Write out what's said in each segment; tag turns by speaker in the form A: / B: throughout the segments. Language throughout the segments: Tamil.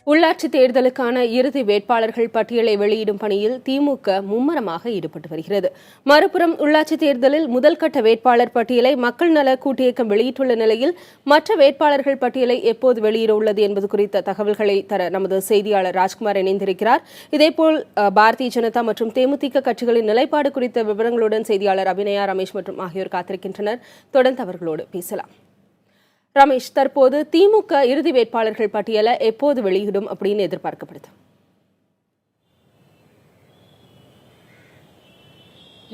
A: உள்ளாட்சி தேர்தலுக்கான இறுதி வேட்பாளர்கள் பட்டியலை வெளியிடும் பணியில் திமுக மும்முரமாக ஈடுபட்டு வருகிறது. மறுபுறம் உள்ளாட்சி தேர்தலில் முதல்கட்ட வேட்பாளர் பட்டியலை மக்கள் நல கூட்டியக்கம் வெளியிட்டுள்ள நிலையில் மற்ற வேட்பாளர்கள் பட்டியலை எப்போது வெளியிட உள்ளது என்பது குறித்த தகவல்களை தர நமது செய்தியாளர் ராஜ்குமார் இணைந்திருக்கிறார். இதேபோல் பாரதிய ஜனதா மற்றும் தேமுதிக கட்சிகளின் நிலைப்பாடு குறித்த விவரங்களுடன் செய்தியாளர் அபிநயா, ரமேஷ் மற்றும் ஆகியோர் காத்திருக்கின்றனர். தொடர்ந்து அவர்களோடு பேசலாம். ரமேஷ், தற்போது திமுக இறுதி வேட்பாளர்கள் பட்டியலை எப்போது வெளியிடும் அப்படின்னு எதிர்பார்க்கப்படுது?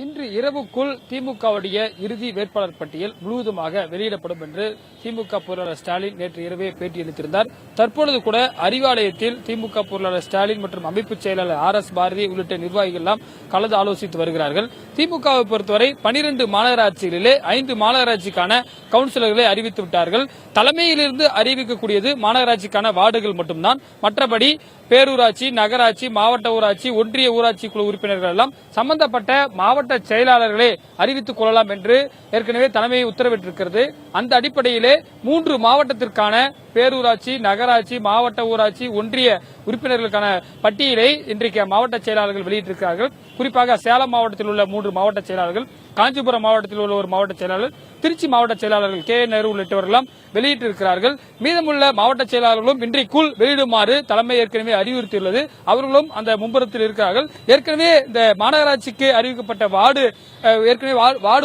B: இன்று இரவுக்குள் திமுகவுடைய இறுதி வேட்பாளர் பட்டியல் முழுவதுமாக வெளியிடப்படும் என்று திமுக பொருளாளர் ஸ்டாலின் நேற்று இரவே பேட்டியளித்திருந்தார். தற்பொழுது கூட அறிவாலயத்தில் திமுக பொருளாளர் ஸ்டாலின் மற்றும் அமைப்பு செயலாளர் RS பாரதி உள்ளிட்ட நிர்வாகிகள் எல்லாம் கலந்து ஆலோசித்து வருகிறார்கள். திமுகவை பொறுத்தவரை 12 மாநகராட்சிகளிலே 5 மாநகராட்சிக்கான கவுன்சிலர்களை அறிவித்து விட்டார்கள். தலைமையிலிருந்து அறிவிக்கக்கூடியது மாநகராட்சிக்கான வார்டுகள் மட்டும்தான். மற்றபடி பேரூராட்சி, நகராட்சி, மாவட்ட ஊராட்சி, ஒன்றிய ஊராட்சி குழு உறுப்பினர்கள் எல்லாம் சம்பந்தப்பட்ட மாவட்ட செயலாளர்களே அறிவித்துக் கொள்ளலாம் என்று ஏற்கனவே தலைமை உத்தரவிட்டிருக்கிறது. அந்த அடிப்படையிலே 3 மாவட்டத்திற்கான பேரூராட்சி, நகராட்சி, மாவட்ட ஊராட்சி, ஒன்றிய உறுப்பினர்களுக்கான பட்டியலை இன்றைக்கு மாவட்ட செயலாளர்கள் வெளியிட்டிருக்கிறார்கள். குறிப்பாக சேலம் மாவட்டத்தில் உள்ள 3 மாவட்ட செயலாளர்கள், காஞ்சிபுரம் மாவட்டத்தில் உள்ள ஒரு மாவட்ட செயலாளர், திருச்சி மாவட்ட செயலாளர்கள் KA நேரு உள்ளிட்டவர்களெல்லாம் வெளியிட்டிருக்கிறார்கள். மீதமுள்ள மாவட்ட செயலாளர்களும் இன்றைக்குள் வெளியிடுமாறு தலைமை ஏற்கனவே அறிவுறுத்தியுள்ளது. அவர்களும் அந்த மும்புறத்தில் இருக்கிறார்கள். ஏற்கனவே இந்த மாநகராட்சிக்கு அறிவிக்கப்பட்ட வார்டு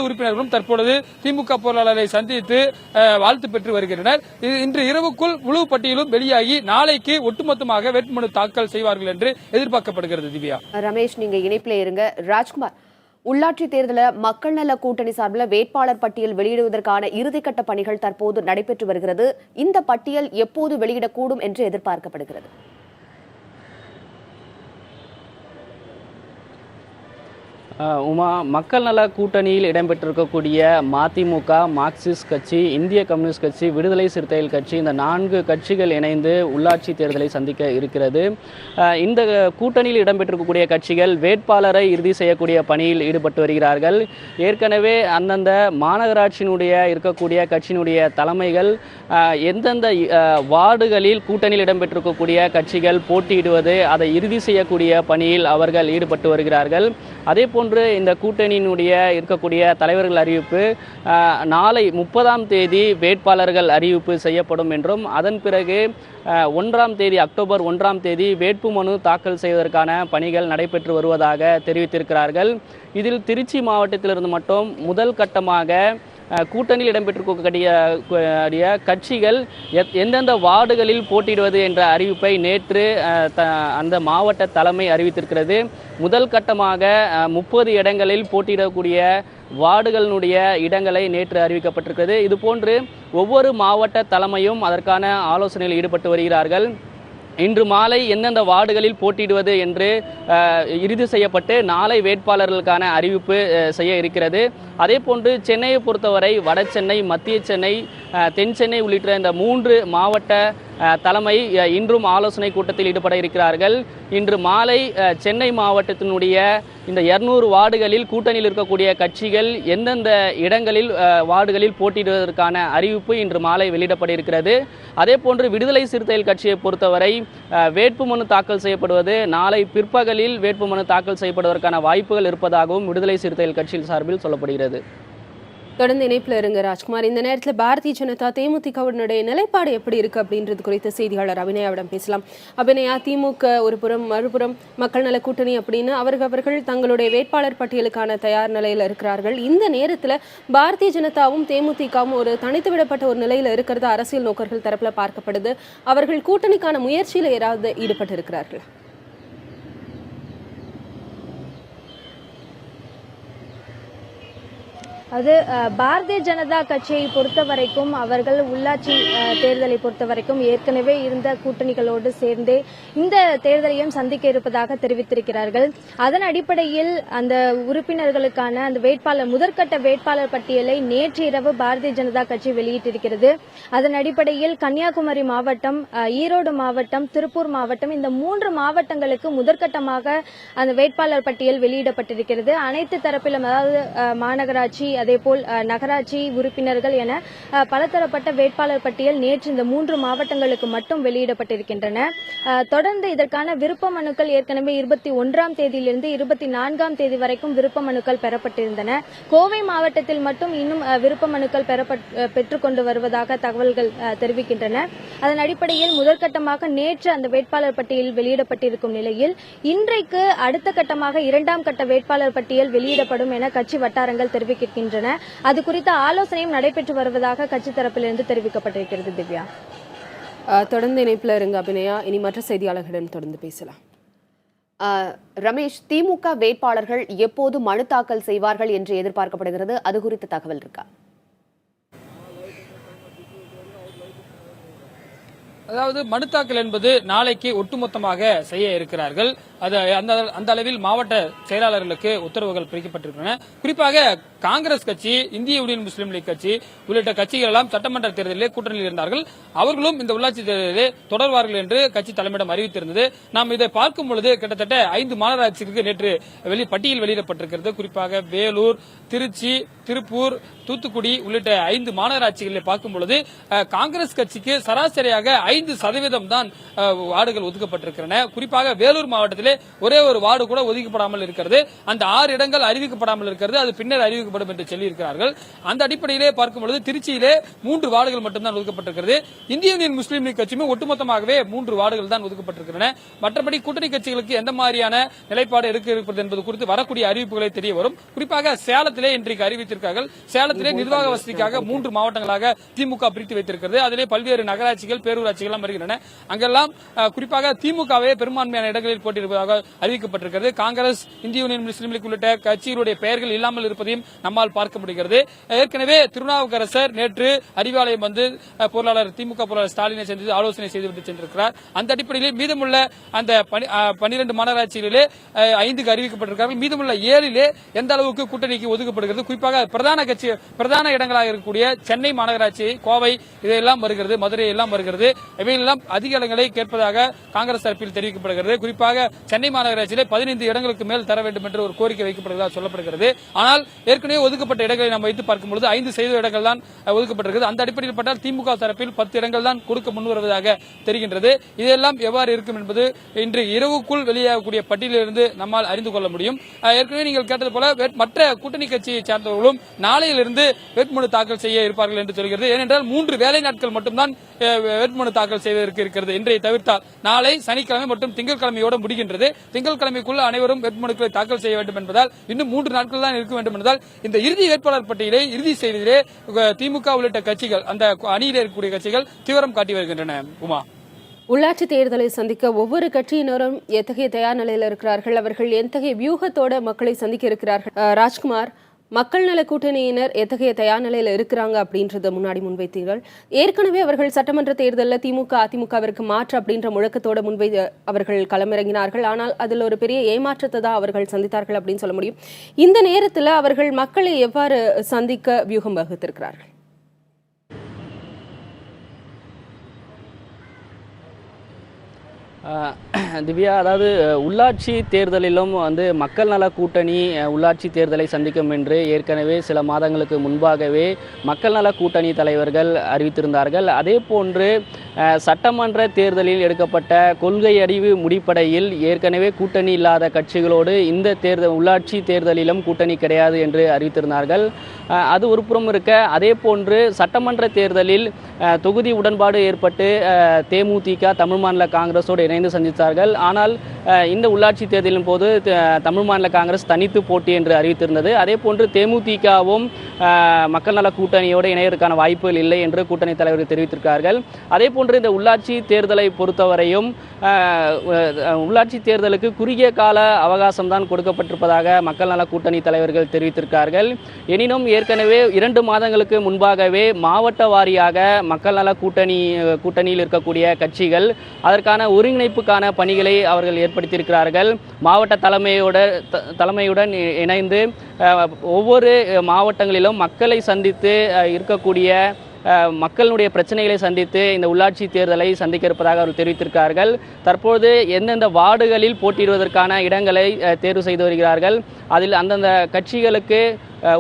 B: உறுப்பினர்களும் தற்பொழுது திமுக பொருளாளரை சந்தித்து வாழ்த்து பெற்று வருகின்றனர். இன்று இரவுக்குள் முழு பட்டியலும் வெளியாகி நாளைக்கு ஒட்டுமொத்தமாக வேட்புமனு தாக்கல் செய்வார்கள் என்று எதிர்பார்க்கப்படுகிறது. திவ்யா,
C: ரமேஷ், நீங்க இணைப்பிலே இருங்க. ராஜ்குமார், உள்ளாட்சி தேர்தலில் மக்கள் நல கூட்டணி சார்பில் வேட்பாளர் பட்டியல் வெளியிடுவதற்கான இறுதிக்கட்ட பணிகள் தற்போது நடைபெற்று வருகிறது. இந்த பட்டியல் எப்போது வெளியிடக்கூடும் என்று எதிர்பார்க்கப்படுகிறது?
D: உமா, மக்கள் நல கூட்டணியில் இடம்பெற்றிருக்கக்கூடிய மதிமுக, மார்க்சிஸ்ட் கட்சி, இந்திய கம்யூனிஸ்ட் கட்சி, விடுதலை சிறுத்தைகள் கட்சி, இந்த 4 கட்சிகள் இணைந்து உள்ளாட்சி தேர்தலை சந்திக்க இருக்கிறது. இந்த கூட்டணியில் இடம்பெற்றிருக்கக்கூடிய கட்சிகள் வேட்பாளரை இறுதி செய்யக்கூடிய பணியில் ஈடுபட்டு வருகிறார்கள். ஏற்கனவே அந்தந்த மாநகராட்சியினுடைய இருக்கக்கூடிய கட்சியினுடைய தலைமைகள் எந்தெந்த வார்டுகளில் கூட்டணியில் இடம்பெற்றிருக்கக்கூடிய கட்சிகள் போட்டியிடுவது அதை இறுதி செய்யக்கூடிய பணியில் அவர்கள் ஈடுபட்டு வருகிறார்கள். அதே போன்று இந்த கூட்டணியினுடைய இருக்கக்கூடிய தலைவர்கள் அறிவிப்பு நாளை 30ஆம் தேதி வேட்பாளர்கள் அறிவிப்பு செய்யப்படும் என்றும், அதன் பிறகு 1ஆம் தேதி அக்டோபர் 1ஆம் தேதி வேட்புமனு தாக்கல் செய்வதற்கான பணிகள் நடைபெற்று வருவதாக தெரிவித்திருக்கிறார்கள். இதில் திருச்சி மாவட்டத்திலிருந்து மட்டும் முதல் கட்டமாக கூட்டணியில் இடம்பெற்றிருக்கக்கூடிய கட்சிகள் எந்தெந்த வார்டுகளில் போட்டியிடுவது என்ற அறிவிப்பை நேற்று அந்த மாவட்ட தலைமை அறிவித்திருக்கிறது. முதல் கட்டமாக 30 இடங்களில் போட்டியிடக்கூடிய வார்டுகளினுடைய இடங்களை நேற்று அறிவிக்கப்பட்டிருக்கிறது. இதுபோன்று ஒவ்வொரு மாவட்ட தலைமையும் அதற்கான ஆலோசனையில் ஈடுபட்டு வருகிறார்கள். இன்று மாலை எந்தெந்த வார்டுகளில் போட்டியிடுவது என்று இறுதி செய்யப்பட்டு நாளை வேட்பாளர்களுக்கான அறிவிப்பு செய்ய இருக்கிறது. அதே போன்று சென்னையை பொறுத்தவரை வட சென்னை, மத்திய சென்னை, தென் சென்னை உள்ளிட்ட இந்த 3 மாவட்ட தலைமை இன்றும் ஆலோசனை கூட்டத்தில் ஈடுபட இருக்கிறார்கள். இன்று மாலை சென்னை மாவட்டத்தினுடைய இந்த 200 வார்டுகளில் கூட்டணியில் இருக்கக்கூடிய கட்சிகள் எந்தெந்த இடங்களில் வார்டுகளில் போட்டியிடுவதற்கான அறிவிப்பு இன்று மாலை வெளியிடப்பட இருக்கிறது. அதே போன்று விடுதலை சிறுத்தைகள் கட்சியை பொறுத்தவரை வேட்புமனு தாக்கல் செய்யப்படுவது நாளை பிற்பகலில் வேட்புமனு தாக்கல் செய்யப்படுவதற்கான வாய்ப்புகள் இருப்பதாகவும் விடுதலை சிறுத்தைகள் கட்சியின் சார்பில் சொல்லப்படுகிறது.
A: தொடர்ந்து இணைப்பில் இருங்க ராஜ்குமார். இந்த நேரத்தில் பாரதிய ஜனதா தேமுதிகவுடைய நிலைப்பாடு எப்படி இருக்கு அப்படின்றது குறித்த செய்தியாளர் அபிநயாவிடம் பேசலாம். அபிநயா, திமுக ஒரு புறம், மறுபுறம் மக்கள் நல கூட்டணி அப்படின்னு அவர்கள் தங்களுடைய வேட்பாளர் பட்டியலுக்கான தயார் நிலையில் இருக்கிறார்கள். இந்த நேரத்தில் பாரதிய ஜனதாவும் தேமுதிகவும் ஒரு தனித்து விடப்பட்ட ஒரு நிலையில் இருக்கிறது அரசியல் நோக்கர்கள் தரப்புல பார்க்கப்படுது. அவர்கள் கூட்டணிக்கான முயற்சியில் ஏதாவது ஈடுபட்டு இருக்கிறார்கள்?
E: அது பாரதிய ஜனதா கட்சியை பொறுத்த வரைக்கும் அவர்கள் உள்ளாட்சி தேர்தலை பொறுத்த வரைக்கும் ஏற்கனவே இருந்த கூட்டணிகளோடு சேர்ந்தே இந்த தேர்தலையும் சந்திக்க இருப்பதாக தெரிவித்திருக்கிறார்கள். அதன் அடிப்படையில் அந்த உறுப்பினர்களுக்கான அந்த முதற்கட்ட வேட்பாளர் பட்டியலை நேற்று இரவு பாரதிய ஜனதா கட்சி வெளியிட்டிருக்கிறது. அதன் அடிப்படையில் கன்னியாகுமரி மாவட்டம், ஈரோடு மாவட்டம், திருப்பூர் மாவட்டம், இந்த 3 மாவட்டங்களுக்கு முதற்கட்டமாக அந்த வேட்பாளர் பட்டியல் வெளியிடப்பட்டிருக்கிறது. அனைத்து தரப்பிலும், அதாவது மாநகராட்சி, அதேபோல் நகராட்சி உறுப்பினர்கள் என பலதரப்பட்ட வேட்பாளர் பட்டியல் நேற்று இந்த 3 மாவட்டங்களுக்கு மட்டும் வெளியிடப்பட்டிருக்கின்றன. தொடர்ந்து இதற்கான விருப்ப மனுக்கள் ஏற்கனவே 21ஆம் தேதியிலிருந்து 24ஆம் தேதி வரைக்கும் விருப்ப மனுக்கள் பெறப்பட்டிருந்தன. கோவை மாவட்டத்தில் மட்டும் இன்னும் விருப்ப மனுக்கள் பெற்றுக்கொண்டு வருவதாக தகவல்கள் தெரிவிக்கின்றன. அதன் அடிப்படையில் முதற்கட்டமாக நேற்று அந்த வேட்பாளர் பட்டியல் வெளியிடப்பட்டிருக்கும் நிலையில் இன்றைக்கு அடுத்த கட்டமாக 2ஆம் கட்ட வேட்பாளர் பட்டியல் வெளியிடப்படும் என கட்சி வட்டாரங்கள் தெரிவிக்கின்றன. அது குறித்த ஆலோசனையும் நடைபெற்று வருவதாக கட்சி தரப்பிலிருந்து தெரிவிக்கப்பட்டிருக்கிறது. திவ்யா,
A: தொடர்ந்து இணைப்பில் இருங்க அபிநயா. இனி மற்ற செய்தியாளர்களிடம் தொடர்ந்து பேசலாம்.
C: ரமேஷ், திமுக வேட்பாளர்கள் எப்போது மனு தாக்கல் செய்வார்கள் என்று எதிர்பார்க்கப்படுகிறது. அது குறித்த தகவல் இருக்கா?
B: அதாவது மனு தாக்கல் என்பது நாளைக்கு ஒட்டுமொத்தமாக செய்ய இருக்கிறார்கள். அது அந்த அளவில் மாவட்ட செயலாளர்களுக்கு உத்தரவுகள் பிரிக்கப்பட்டிருக்கின்றன. குறிப்பாக காங்கிரஸ் கட்சி, இந்திய யூனியன் முஸ்லீம் லீக் கட்சி உள்ளிட்ட கட்சிகள் எல்லாம் சட்டமன்ற தேர்தலிலே கூட்டணியில் இருந்தார்கள். அவர்களும் இந்த உள்ளாட்சி தேர்தலிலே தொடர்வார்கள் என்று கட்சி தலைமையிடம் அறிவித்திருந்தது. நாம் இதை பார்க்கும் பொழுது கிட்டத்தட்ட 5 மாநகராட்சிகளுக்கு நேற்று பட்டியல் வெளியிடப்பட்டிருக்கிறது. குறிப்பாக வேலூர், திருச்சி, திருப்பூர், தூத்துக்குடி உள்ளிட்ட 5 மாநகராட்சிகளில் பார்க்கும் பொழுது காங்கிரஸ் கட்சிக்கு சராசரியாக 5% தான் வார்டுகள் ஒதுக்கப்பட்டிருக்கின்றன. குறிப்பாக வேலூர் மாவட்டத்திலே ஒரே ஒரு வார்டு கூட ஒதுக்கப்படாமல் இருக்கிறது. அந்த 6 இடங்கள் அறிவிக்கப்படாமல் இருக்கிறது. அது பின்னர் அறிவிக்கப்படும் என்று சொல்லியிருக்கிறார்கள். அந்த அடிப்படையிலே பார்க்கும் பொழுது திருச்சியிலே 3 வார்டுகள் மட்டும்தான் ஒதுக்கப்பட்டிருக்கிறது. இந்திய யூனியன் முஸ்லீம் லீக் கட்சியுமே ஒட்டுமொத்தமாகவே 3 வார்டுகள் தான் ஒதுக்கப்பட்டிருக்கின்றன. மற்றபடி கூட்டணி கட்சிகளுக்கு எந்த மாதிரியான நிலைப்பாடு இருக்கிறது என்பது குறித்து வரக்கூடிய அறிவிப்புகளை தெரிய வரும். குறிப்பாக சேலத்திலே இன்றைக்கு அறிவித்திருக்கிறார்கள். சேலத்திலே நிர்வாக வசதிக்காக 3 மாவட்டங்களாக திமுக பிரித்து வைத்திருக்கிறது. அதிலே பல்வேறு நகராட்சிகள், பேரூராட்சிகள் வருகின்றன. அங்கெல்லாம் குறிப்பாக திமுகவே பெரும்பான்மையான இடங்களில் போட்டியிருப்பதாக அறிவிக்கப்பட்டிருக்கிறது. காங்கிரஸ், இந்திய யூனியன் முஸ்லீம் லீக் உள்ளிட்ட கட்சிகளுடைய பெயர்கள் இல்லாமல் இருப்பதையும் நம்மால் பார்க்க முடிகிறது. ஏற்கனவே திருநாவுக்கரசர் நேற்று அறிவாலயம் வந்து திமுக பொருளாளர் ஸ்டாலினை சந்தித்து ஆலோசனை செய்துவிட்டு சென்றிருக்கிறார். அந்த அடிப்படையில் மீதமுள்ள அந்த 12 மாநகராட்சிகளிலே 5க்கு அறிவிக்கப்பட்டிருக்கிறார்கள். மீதமுள்ள 7லே எந்த அளவுக்கு கூட்டணிக்கு ஒதுக்கப்படுகிறது. குறிப்பாக பிரதான இடங்களாக இருக்கக்கூடிய சென்னை மாநகராட்சி, கோவை இதெல்லாம் வருகிறது, மதுரை எல்லாம் வருகிறது. இவையெல்லாம் அதிக இடங்களை கேட்பதாக காங்கிரஸ் தரப்பில் தெரிவிக்கப்படுகிறது. குறிப்பாக சென்னை மாநகராட்சியிலே 15 இடங்களுக்கு மேல் தர வேண்டும் என்று ஒரு கோரிக்கை வைக்கப்படுவதாக சொல்லப்படுகிறது. ஆனால் ஏற்கனவே ஒதுக்கப்பட்ட இடங்களை நாம் வைத்து பார்க்கும்போது 5% இடங்கள் தான் ஒதுக்கப்பட்டிருக்கிறது. அந்த அடிப்படையில் பார்த்தால் திமுக தரப்பில் 10 இடங்கள் தான் கொடுக்க முன்வருவதாக தெரிகின்றது. இதெல்லாம் எவ்வாறு இருக்கும் என்பது இன்று இரவுக்குள் வெளியாகக்கூடிய பட்டியலிலிருந்து நம்மால் அறிந்து கொள்ள முடியும். ஏற்கனவே நீங்கள் கேட்டது போல மற்ற கூட்டணி கட்சியை சார்ந்தவர்களும் நாளையிலிருந்து வேட்புமனு தாக்கல் செய்ய இருப்பார்கள் என்று சொல்கிறது. ஏனென்றால் 3 வேலை நாட்கள் மட்டும்தான் வேட்புமனு தாக்கல் செய்வதற்கு இருக்கிறது. இன்றைய தவிர்த்தால் நாளை, சனிக்கிழமை மற்றும் திங்கட்கிழமையோடு முடிகின்றது. திங்கட்கிழமைக்குள் அனைவரும் வேட்புமனுக்களை தாக்கல் செய்ய வேண்டும் என்பதால் இன்னும் 3 நாட்கள் தான் இருக்க வேண்டும் என்பதால் இந்த இறுதி வேட்பாளர் பட்டியலை இறுதி செய்வதிலே திமுக உள்ளிட்ட கட்சிகள், அந்த அணியில் இருக்கக்கூடிய கட்சிகள் தீவிரம் காட்டி வருகின்றன. உமா,
A: உள்ளாட்சி தேர்தலை சந்திக்க ஒவ்வொரு கட்சியினரும் எத்தகைய தயார் நிலையில் இருக்கிறார்கள்? அவர்கள் எத்தகைய வியூகத்தோட மக்களை சந்திக்க இருக்கிறார்கள்? ராஜ்குமார், மக்கள் நல கூட்டணியினர் எத்தகைய தயார் நிலையில் இருக்கிறாங்க அப்படின்றத முன்னாடி முன்வைத்தீர்கள். ஏற்கனவே அவர்கள் சட்டமன்ற தேர்தலில் திமுக, அதிமுகவிற்கு மாற்று அப்படின்ற முழக்கத்தோட அவர்கள் களமிறங்கினார்கள். ஆனால் அதில் ஒரு பெரிய ஏமாற்றத்தை தான் அவர்கள் சந்தித்தார்கள் அப்படின்னு சொல்ல முடியும். இந்த நேரத்தில் அவர்கள் மக்களை எவ்வாறு சந்திக்க வியூகம் வகுத்திருக்கிறார்கள்?
D: திவ்யா, அதாவது உள்ளாட்சி தேர்தலிலும் மக்கள் நல கூட்டணி உள்ளாட்சி தேர்தலை சந்திக்கும் என்று ஏற்கனவே சில மாதங்களுக்கு முன்பாகவே மக்கள் நல கூட்டணி தலைவர்கள் அறிவித்திருந்தார்கள். அதே போன்று சட்டமன்ற தேர்தலில் எடுக்கப்பட்ட கொள்கை அறிவு முடிப்படையில் ஏற்கனவே கூட்டணி இல்லாத கட்சிகளோடு இந்த உள்ளாட்சி தேர்தலிலும் கூட்டணி கிடையாது என்று அறிவித்திருந்தார்கள். அது ஒரு புறம் இருக்க, அதே போன்று சட்டமன்ற தேர்தலில் தொகுதி உடன்பாடு ஏற்பட்டு தேமுதிக தமிழ் மாநில காங்கிரஸோடு இணைந்து சந்தித்தார்கள். ஆனால் இந்த உள்ளாட்சி தேர்தலின் போது தமிழ் மாநில காங்கிரஸ் தனித்து போட்டி என்று அறிவித்திருந்தது. அதே போன்று தேமுதிகவும் மக்கள் நல கூட்டணியோடு இணைவதற்கான வாய்ப்புகள் இல்லை என்று கூட்டணி தலைவர்கள் தெரிவித்திருக்கிறார்கள். அதே போன்று இந்த உள்ளாட்சி தேர்தலை பொறுத்தவரையும் உள்ளாட்சி தேர்தலுக்கு குறுகிய கால அவகாசம் தான் கொடுக்கப்பட்டிருப்பதாக மக்கள் நல கூட்டணி தலைவர்கள் தெரிவித்திருக்கிறார்கள். எனினும் ஏற்கனவே 2 மாதங்களுக்கு முன்பாகவே மாவட்ட வாரியாக மக்கள் நல கூட்டணியில் இருக்கக்கூடிய கட்சிகள் அதற்கான ஒருங்கிணைப்புக்கான பணிகளை அவர்கள் ஏற்படுத்தியிருக்கிறார்கள். மாவட்ட தலைமையுடன் இணைந்து ஒவ்வொரு மாவட்டங்களிலும் மக்களை சந்தித்து இருக்கக்கூடிய மக்களுடைய பிரச்சனைகளை சந்தித்து இந்த உள்ளாட்சி தேர்தலை சந்திக்க இருப்பதாக அவர்கள் தெரிவித்திருக்கிறார்கள். தற்போது எந்தெந்த வார்டுகளில் போட்டியிடுவதற்கான இடங்களை தேர்வு செய்து வருகிறார்கள். அதில் அந்தந்த கட்சிகளுக்கு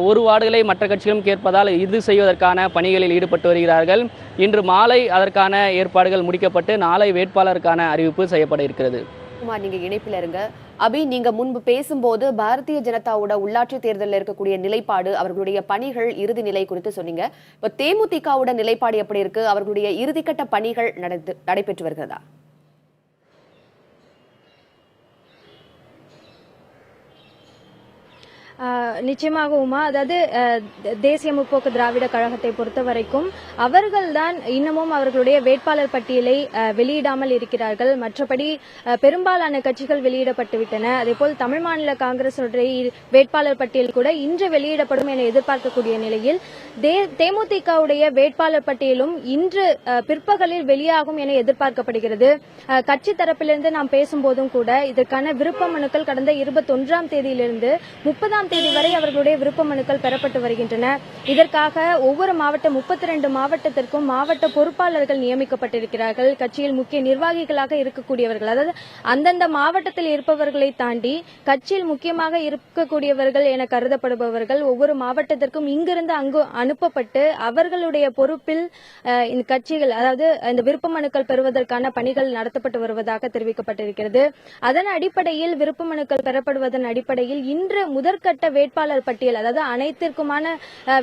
D: ஒரு வார்டுகளை மற்ற கட்சிகளும் கேட்பதால் இது செய்வதற்கான பணிகளில் ஈடுபட்டு வருகிறார்கள். இன்று மாலை அதற்கான ஏற்பாடுகள் முடிக்கப்பட்டு நாளை வேட்பாளருக்கான அறிவிப்பு செய்யப்பட இருக்கிறது.
C: நீங்க இணைப்பில் இருங்க. அபி, நீங்க முன்பு பேசும்போது பாரதிய ஜனதாவோட உள்ளாட்சி தேர்தலில் இருக்கக்கூடிய நிலைப்பாடு, அவர்களுடைய பணிகள் இறுதி நிலை குறித்து சொன்னீங்க. இப்ப தேமுதிகவோட நிலைப்பாடு எப்படி இருக்கு? அவர்களுடைய இறுதிக்கட்ட பணிகள் நடைபெற்று வருகிறதா?
E: நிச்சயமாக உமா, அதாவது தேசிய முற்போக்கு திராவிட கழகத்தை பொறுத்த வரைக்கும் அவர்கள்தான் இன்னமும் அவர்களுடைய வேட்பாளர் பட்டியலை வெளியிடாமல் இருக்கிறார்கள். மற்றபடி பெரும்பாலான கட்சிகள் வெளியிடப்பட்டுவிட்டன. அதேபோல் தமிழ் மாநில காங்கிரசுடைய வேட்பாளர் பட்டியல் கூட இன்று வெளியிடப்படும் என எதிர்பார்க்கக்கூடிய நிலையில் தேமுதிகவுடைய வேட்பாளர் பட்டியலும் இன்று பிற்பகலில் வெளியாகும் என எதிர்பார்க்கப்படுகிறது. கட்சி தரப்பிலிருந்து நாம் பேசும்போதும் கூட இதற்கான விருப்ப மனுக்கள் கடந்த 21ஆம் தேதியிலிருந்து 30ஆம் தேதி வரை அவர்களுடைய விருப்ப மனுக்கள் பெறப்பட்டு வருகின்றன. இதற்காக ஒவ்வொரு மாவட்டம் 32 மாவட்டத்திற்கும் மாவட்ட பொறுப்பாளர்கள் நியமிக்கப்பட்டிருக்கிறார்கள். கட்சியில் முக்கிய நிர்வாகிகளாக இருக்கக்கூடியவர்கள், அதாவது அந்தந்த மாவட்டத்தில் இருப்பவர்களை தாண்டி கட்சியில் முக்கியமாக இருக்கக்கூடியவர்கள் என கருதப்படுபவர்கள் ஒவ்வொரு மாவட்டத்திற்கும் இங்கிருந்து அங்கு அனுப்பப்பட்டு அவர்களுடைய பொறுப்பில் இந்த கட்சிகள், அதாவது இந்த விருப்ப மனுக்கள் பெறுவதற்கான பணிகள் நடத்தப்பட்டு வருவதாக தெரிவிக்கப்பட்டிருக்கிறது. அதன் அடிப்படையில் விருப்ப மனுக்கள் பெறப்படுவதன் அடிப்படையில் இன்று முதற்கட்ட வேட்பாளர் பட்டியல், அதாவது அனைத்திற்குமான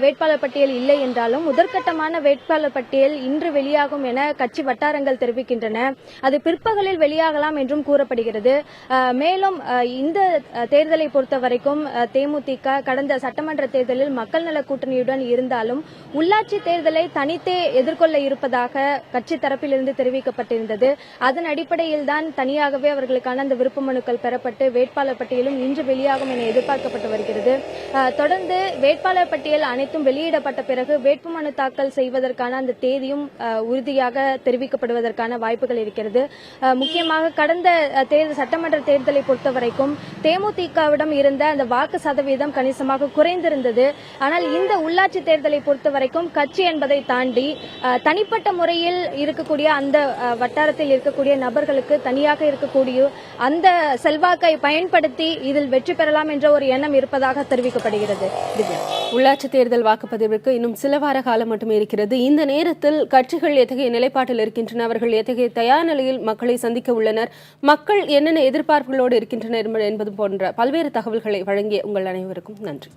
E: வேட்பாளர் பட்டியல் இல்லை என்றாலும் முதற்கட்டமான வேட்பாளர் பட்டியல் இன்று வெளியாகும் என கட்சி வட்டாரங்கள் தெரிவிக்கின்றன. அது பிற்பகலில் வெளியாகலாம் என்றும் கூறப்படுகிறது. மேலும் இந்த தேர்தலை பொறுத்த வரைக்கும் தேமுதிக கடந்த சட்டமன்ற தேர்தலில் மக்கள் நல கூட்டணியுடன் இருந்தாலும் உள்ளாட்சி தேர்தலை தனித்தே எதிர்கொள்ள இருப்பதாக கட்சி தரப்பிலிருந்து தெரிவிக்கப்பட்டிருந்தது. அதன் அடிப்படையில் தான் தனியாகவே அவர்களுக்கான அந்த விருப்ப மனுக்கள் பெறப்பட்டு வேட்பாளர் பட்டியலும் இன்று வெளியாகும் என எதிர்பார்க்கப்பட்டு வருகிறது. தொடர்ந்து வேட்பாளர் பட்டியல் அனைத்தும் வெளியிடப்பட்ட பிறகு வேட்புமனு தாக்கல் செய்வதற்கான அந்த தேதியும் உறுதியாக தெரிவிக்கப்படுவதற்கான வாய்ப்புகள் இருக்கிறது. முக்கியமாக கடந்த சட்டமன்ற தேர்தலை பொறுத்தவரைக்கும் தேமுதிகவிடம் இருந்த அந்த வாக்கு சதவீதம் கணிசமாக குறைந்திருந்தது. ஆனால் இந்த உள்ளாட்சி தேர்தலை பொறுத்தவரைக்கும் கட்சி என்பதை தாண்டி தனிப்பட்ட முறையில் இருக்கக்கூடிய அந்த வட்டாரத்தில் இருக்கக்கூடிய நபர்களுக்கு தனியாக இருக்கக்கூடிய அந்த செல்வாக்கை பயன்படுத்தி இதில் வெற்றி பெறலாம் என்ற ஒரு எண்ணம் இருப்பதாக தெரிவிக்கப்படுகிறது.
A: உள்ளாட்சி தேர்தல் வாக்குப்பதிவிற்கு இன்னும் சில வார காலம் மட்டுமே இருக்கிறது. இந்த நேரத்தில் கட்சிகள் எத்தகைய நிலைப்பாட்டில் இருக்கின்றன, அவர்கள் எத்தகைய தயார் நிலையில் மக்களை சந்திக்க உள்ளனர், மக்கள் என்னென்ன எதிர்பார்ப்புகளோடு இருக்கின்றனர் என்பது போன்ற பல்வேறு தகவல்களை வழங்கிய உங்கள் அனைவருக்கும் நன்றி.